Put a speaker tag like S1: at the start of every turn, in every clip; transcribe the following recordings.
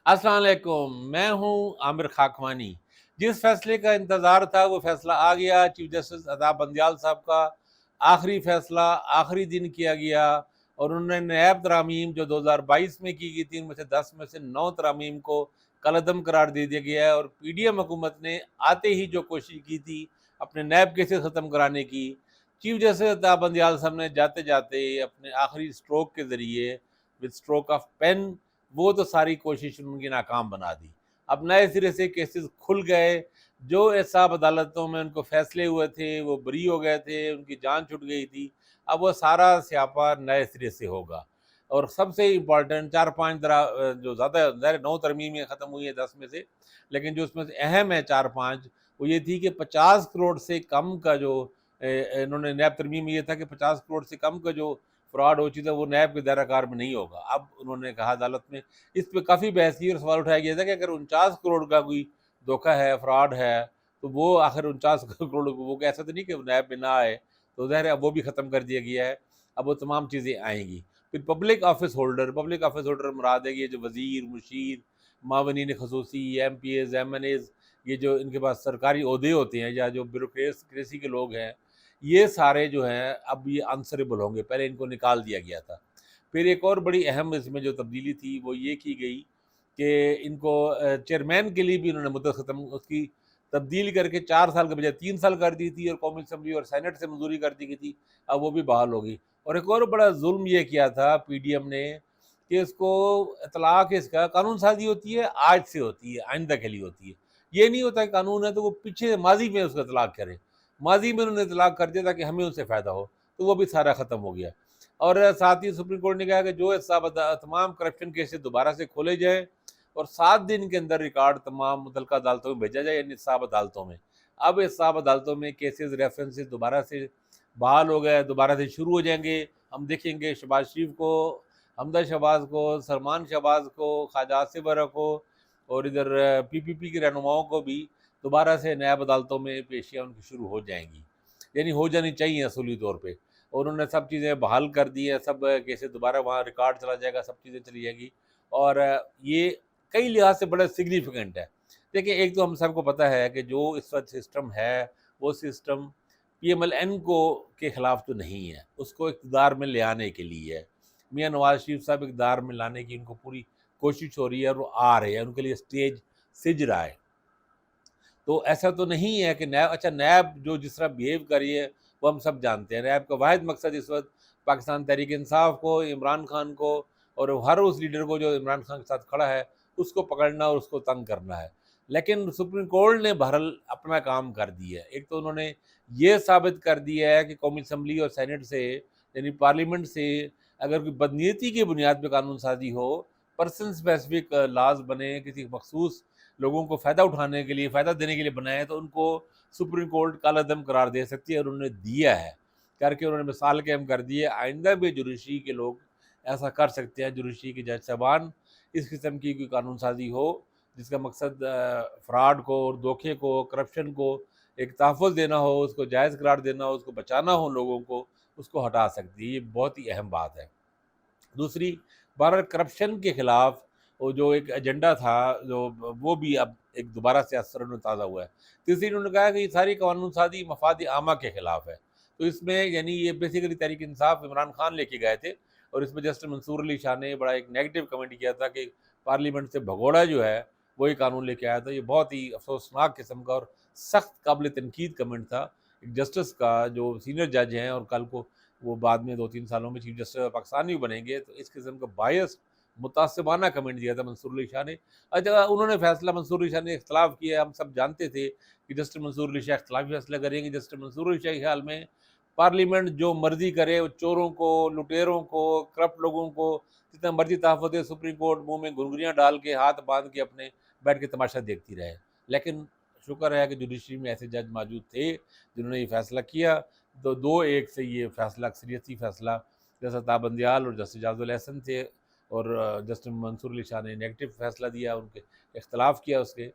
S1: अस्सलाम वालेकुम, मैं हूँ आमिर खाकवानी। जिस फैसले का इंतज़ार था वो फैसला आ गया। चीफ जस्टिस अता बंदियाल साहब का आखिरी फैसला आखिरी दिन किया गया और उन्होंने नैब तरामीम जो 2022 में की गई थी, उनमें से 10 में से 9 तरामीम को कलअदम करार दे दिया गया है। और पीडीएम हुकूमत ने आते ही जो कोशिश की थी अपने नैब केसेस ख़त्म कराने की, चीफ जस्टिस अता बंदियाल साहब ने जाते जाते अपने आखिरी स्ट्रोक के ज़रिए, विद स्ट्रोक ऑफ पेन, वो तो सारी कोशिश उनकी नाकाम बना दी। अब नए सिरे से केसेस खुल गए। जो एहसाब अदालतों में उनको फैसले हुए थे वो बरी हो गए थे, उनकी जान छूट गई थी। अब वो सारा स्यापा नए सिरे से होगा। और सबसे इम्पॉर्टेंट 4-5 जो ज़्यादा ज़ाहिर 9 तरमीमें ख़त्म हुई हैं 10 में से, लेकिन जो उसमें से अहम है 4-5, वो ये थी कि 50 करोड़ से कम का जो इन्होंने नैब तरमीम में ये था कि 50 करोड़ से कम का जो फ्रॉड हो चुका है वो नैब के दायरा कार में नहीं होगा। अब उन्होंने कहा अदालत में, इस पे काफ़ी बहस की और सवाल उठाया गया था कि अगर 49 करोड़ का कोई धोखा है, फ्रॉड है, तो वो आखिर 49 करोड़ वो क्या ऐसा तो नहीं कि नैब में ना आए, तो ज़ाहिर है अब वो भी ख़त्म कर दिया गया है। अब वो तमाम चीज़ें आएँगी। फिर पब्लिक ऑफिस होल्डर मुराद है ये जो वज़ीर, मुशीर, मावनीन खसूसी, एमपीएज़, एमएनएज़, ये जो इनके पास सरकारी ओहदे होते हैं या जो ब्यूरोक्रेसी के लोग हैं, ये सारे जो हैं अब ये आंसरेबल होंगे, पहले इनको निकाल दिया गया था। फिर एक और बड़ी अहम इसमें जो तब्दीली थी वो ये की गई कि इनको चेयरमैन के लिए भी उन्होंने मुद्दत ख़त्म उसकी तब्दील करके 4 साल के बजाय 3 साल कर दी थी और कौमी असम्बली और सेनेट से मंजूरी कर दी गई थी, अब वो भी बहाल हो गई। और एक और बड़ा जुल्म ये किया था पीडीएम ने कि इसको इतलाक इसका कानून साज़ी होती है, आज से होती है, आइंदा के लिए होती है। ये नहीं होता कि कानून है तो वो पीछे माज़ी में उसका इतलाक करें। माज़ी में उन्होंने इतलाक कर दिया ताकि हमें उससे फ़ायदा हो, तो वो भी सारा ख़त्म हो गया। और साथ ही सुप्रीम कोर्ट ने कहा कि जो तमाम करप्शन केसेस दोबारा से खोले जाएँ और 7 दिन के अंदर रिकॉर्ड तमाम मुतल्लिका अदालतों में भेजा जाए, यानी हिसाब अदालतों में। अब हिसाब अदालतों में केसेस रेफरेंसेस दोबारा से बहाल हो गए, दोबारा से शुरू हो जाएँगे। हम देखेंगे शहबाज शरीफ को, हमदा शहबाज को, सलमान शहबाज को, ख्वाजा आसिफ बरा को और इधर पीपीपी के रहनुमाओं को भी दोबारा से नायब अदालतों में पेशियाँ उनकी शुरू हो जाएँगी। यानी हो जानी चाहिए असूली तौर पे। और उन्होंने सब चीज़ें बहाल कर दी हैं, सब केसेस दोबारा वहाँ रिकॉर्ड चला जाएगा, सब चीज़ें चली जाएँगी। और ये कई लिहाज से बड़ा सिग्निफिकेंट है। देखिए, एक तो हम सबको पता है कि जो इस वक़्त सिस्टम है, वो सिस्टम पीएमएलएन को के खिलाफ तो नहीं है, उसको इक़्तिदार में ले आने के लिए है। मियाँ नवाज़ शरीफ साहब इक़्तिदार में लाने की उनको पूरी कोशिश हो रही है और वो आ रहे हैं, उनके लिए स्टेज सिज रहा है। तो ऐसा तो नहीं है कि नैब जो जिस तरह बिहेव कर रही है, वो हम सब जानते हैं। नैब का वाहिद मकसद इस वक़्त पाकिस्तान तहरीक इंसाफ को, इमरान खान को और हर उस लीडर को जो इमरान खान के साथ खड़ा है, उसको पकड़ना और उसको तंग करना है। लेकिन सुप्रीम कोर्ट ने बहरहाल अपना काम कर दिया है। एक तो उन्होंने ये साबित कर दिया है कि कौमी असम्बली और सेनेट से, यानी पार्लियामेंट से, अगर कोई बदनीयती की बुनियाद पे कानून साज़ी हो, पर्सन स्पेसिफिक लॉज़ बने, किसी मखसूस लोगों को फ़ायदा उठाने के लिए, फ़ायदा देने के लिए बनाए, तो उनको सुप्रीम कोर्ट कालादम करार दे सकती है और उन्होंने दिया है। करके उन्होंने मिसाल कायम कर दी है, आइंदा भी जुडिशरी के लोग ऐसा कर सकते हैं। जुडिशरी के जज साहबान इस किस्म की कोई कानून साज़ी हो, जिसका मकसद फ्रॉड को और धोखे को, करप्शन को एक तहफ़्फ़ुज़ देना हो, उसको जायज़ करार देना हो, उसको बचाना हो लोगों को, उसको हटा सकती है। ये बहुत ही अहम बात है। दूसरी, बहरहाल करप्शन के खिलाफ वो जो एक एजेंडा था, जो वो भी अब एक दोबारा से असर में ताज़ा हुआ है। तीसरी, उन्होंने कहा कि ये सारी कानून साज़ी मफाद आमा के खिलाफ है। तो इसमें यानी ये बेसिकली तहरीक इंसाफ इमरान खान लेके गए थे और इसमें जस्टिस मंसूर अली शाह ने बड़ा एक नेगेटिव कमेंट किया था कि पार्लियामेंट से भगोड़ा जो है वही कानून लेके आया था। ये बहुत ही अफसोसनाक किस्म का और सख्त काबिल तनकीद कमेंट था एक जस्टिस का, जो सीनियर जज हैं और कल को वो बाद में 2-3 सालों में चीफ जस्टिस ऑफ पाकिस्तान भी बनेंगे। तो इस किस्म का बायस्ड मुतासिबाना कमेंट दिया था मंसूर अली शाह ने। अच्छा, उन्होंने फैसला, मंसूर अली शाह ने इख्तिलाफ किया, हम सब जानते थे कि जस्टिस मंसूर अली शाह इख्तिलाफी फैसला करेंगे। जस्टिस मंसूर अली शाह के ख्याल में पार्लियामेंट जो मर्जी करे, वो चोरों को, लुटेरों को, करप्ट लोगों को जितना मर्जी तहफ़्फ़ुज़ दे, सुप्रीम कोर्ट मुँह में घुंघरियाँ डाल के, हाथ बाँध के अपने बैठ के तमाशा देखती रहे। लेकिन शुक्र है कि जुडिशरी में ऐसे जज मौजूद थे जिन्होंने ये फैसला किया। तो 2-1 से ये फैसला, अक्सरियती फैसला, जैसा अता बंदियाल और जस्टिस जावेद अहसन थे और जस्टिस मंसूर अली शाह ने नेगेटिव फैसला दिया, उनके इख्तिलाफ़ किया उसके।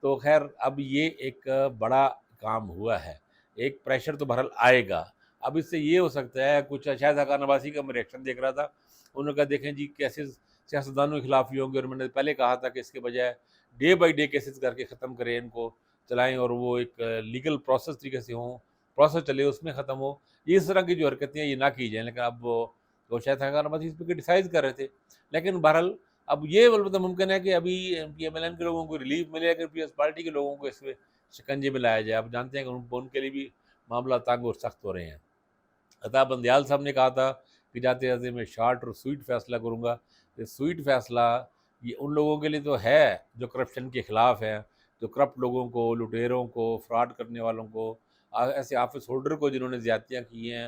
S1: तो ख़ैर अब ये एक बड़ा काम हुआ है। एक प्रेशर तो बहरहाल आएगा। अब इससे ये हो सकता है, कुछ शायद हक़ान नवाज़ी का मैं रिएक्शन देख रहा था। उन्होंने कहा देखें जी कैसे सियासतदानों के खिलाफ भी होंगे, और मैंने पहले कहा था कि इसके बजाय डे बाई डे केसेस करके ख़त्म करें, इनको चलाएं और वो एक लीगल प्रोसेस तरीके से हों, प्रोसेस चले उसमें ख़त्म हो। ये इस तरह की जो हरकतें हैं ये ना की जाएँ। लेकिन अब वो शायद हंगामा इस पे क्रिटिसाइज़ कर रहे थे। लेकिन बहरहाल अब ये अलबत्ता मुमकिन है कि अभी पीएमएलएन के लोगों को रिलीफ मिले, अगर पीपल्स पार्टी के लोगों को इसमें शिकंजे में लाया जाए। आप जानते हैं कि उनके लिए भी मामला तंग और सख्त हो रहे हैं। अतः बंदयाल साहब ने कहा था कि जाते जाते मैं शार्ट और स्वीट फैसला करूँगा। ये स्वीट फैसला ये उन लोगों के लिए तो है जो करप्शन के खिलाफ हैं, जो करप्ट लोगों को, लुटेरों को, फ्रॉड करने वालों को, ऐसे ऑफिस होल्डर को जिन्होंने ज़्यादतियाँ की हैं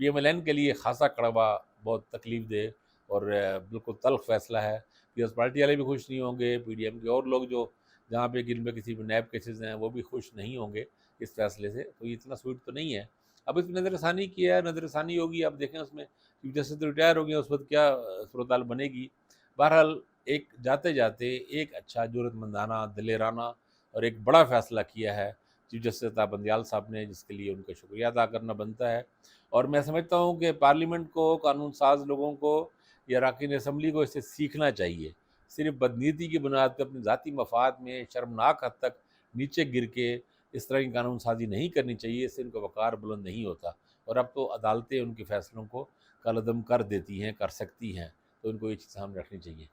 S1: पीएमएलएन के लिए खासा कड़वा, बहुत तकलीफ दे और बिल्कुल तल्ख फैसला है। पीपल्स पार्टी वाले भी खुश नहीं होंगे, पीडीएम के और लोग जो जहाँ पे जिनमें किसी में नैब केसेस हैं वो भी खुश नहीं होंगे इस फैसले से। तो ये इतना स्वीट तो नहीं है। अब इसमें नज़रसानी किया है, नज़रसानी होगी, अब देखें उसमें चीफ जस्टिस तो रिटायर हो गए, उस वक्त क्या सूरत हाल बनेगी। बहरहाल एक जाते जाते एक अच्छा जुर्रतमंदाना, दिलेराना और एक बड़ा फैसला किया है चीफ जस्टिस अता बंदयाल साहब ने, जिसके लिए उनका शुक्रिया अदा करना बनता है। और मैं समझता हूँ कि पार्लियामेंट को, कानून साज लोगों को या अरकान असम्बली को इससे सीखना चाहिए। सिर्फ बदनीति की बुनियाद पर अपने ज़ाती मफाद में शर्मनाक हद तक नीचे गिर के इस तरह की कानून साजी नहीं करनी चाहिए, इससे उनका वक़ार बुलंद नहीं होता। और अब तो अदालतें उनके फ़ैसलों को कलअदम कर देती हैं, कर सकती हैं, तो उनको ये चीज़ सामने रखनी चाहिए।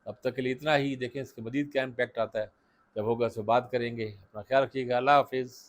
S1: अब तक के लिए इतना ही, देखें इसके मज़ीद क्या इम्पैक्ट आता है। जब होगा इस पे बात करेंगे। अपना ख्याल रखिएगा। अल्लाह हाफ़िज़।